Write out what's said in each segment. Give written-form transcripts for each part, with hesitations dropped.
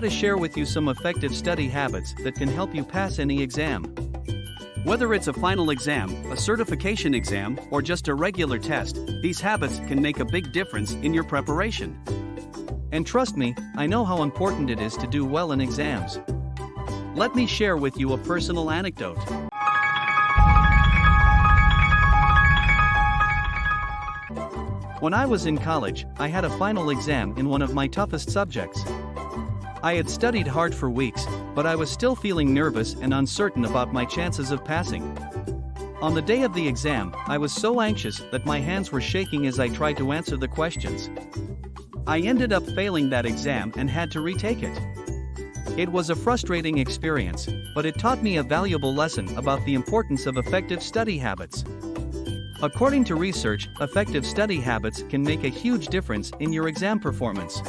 want to share with you some effective study habits that can help you pass any exam. Whether it's a final exam, a certification exam, or just a regular test, these habits can make a big difference in your preparation. And trust me, I know how important it is to do well in exams. Let me share with you a personal anecdote. When I was in college, I had a final exam in one of my toughest subjects. I had studied hard for weeks, but I was still feeling nervous and uncertain about my chances of passing. On the day of the exam, I was so anxious that my hands were shaking as I tried to answer the questions. I ended up failing that exam and had to retake it. It was a frustrating experience, but it taught me a valuable lesson about the importance of effective study habits. According to research, effective study habits can make a huge difference in your exam performance.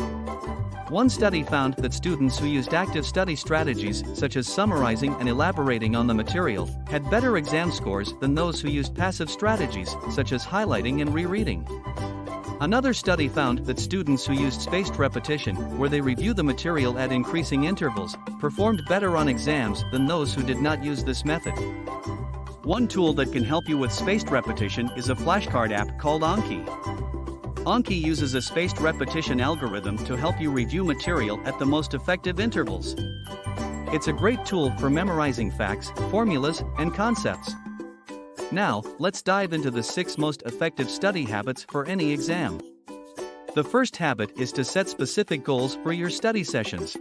One study found that students who used active study strategies, such as summarizing and elaborating on the material, had better exam scores than those who used passive strategies, such as highlighting and rereading. Another study found that students who used spaced repetition, where they review the material at increasing intervals, performed better on exams than those who did not use this method. One tool that can help you with spaced repetition is a flashcard app called Anki. Anki uses a spaced repetition algorithm to help you review material at the most effective intervals. It's a great tool for memorizing facts, formulas, and concepts. Now, let's dive into the 6 most effective study habits for any exam. The first habit is to set specific goals for your study sessions.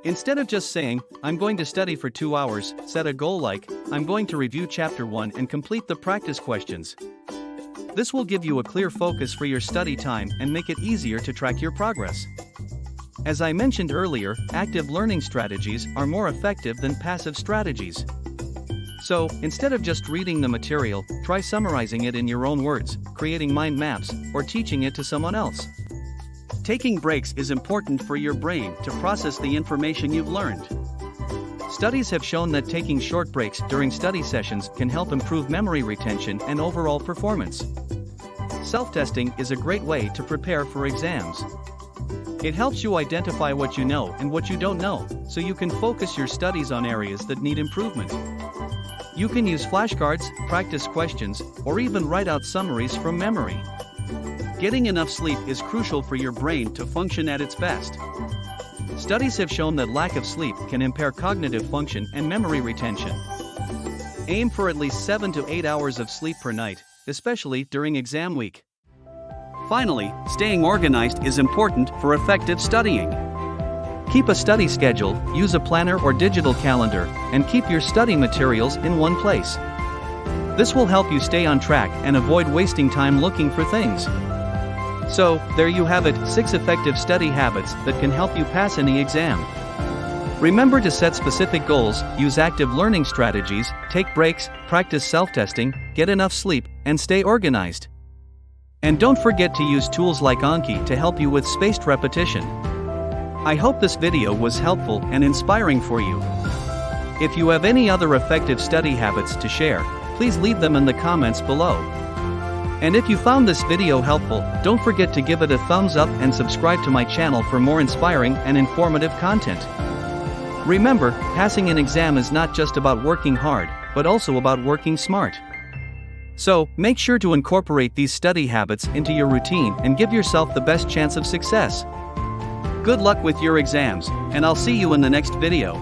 Instead of just saying, "I'm going to study for 2 hours," set a goal like, "I'm going to review Chapter 1 and complete the practice questions." This will give you a clear focus for your study time and make it easier to track your progress. As I mentioned earlier, active learning strategies are more effective than passive strategies. So, instead of just reading the material, try summarizing it in your own words, creating mind maps, or teaching it to someone else. Taking breaks is important for your brain to process the information you've learned. Studies have shown that taking short breaks during study sessions can help improve memory retention and overall performance. Self-testing is a great way to prepare for exams. It helps you identify what you know and what you don't know, so you can focus your studies on areas that need improvement. You can use flashcards, practice questions, or even write out summaries from memory. Getting enough sleep is crucial for your brain to function at its best. Studies have shown that lack of sleep can impair cognitive function and memory retention. Aim for at least 7 to 8 hours of sleep per night, especially during exam week. Finally, staying organized is important for effective studying. Keep a study schedule, use a planner or digital calendar, and keep your study materials in one place. This will help you stay on track and avoid wasting time looking for things. So, there you have it, 6 effective study habits that can help you pass any exam. Remember to set specific goals, use active learning strategies, take breaks, practice self-testing, get enough sleep, and stay organized. And don't forget to use tools like Anki to help you with spaced repetition. I hope this video was helpful and inspiring for you. If you have any other effective study habits to share, please leave them in the comments below. And if you found this video helpful, don't forget to give it a thumbs up and subscribe to my channel for more inspiring and informative content. Remember, passing an exam is not just about working hard, but also about working smart. So, make sure to incorporate these study habits into your routine and give yourself the best chance of success. Good luck with your exams, and I'll see you in the next video.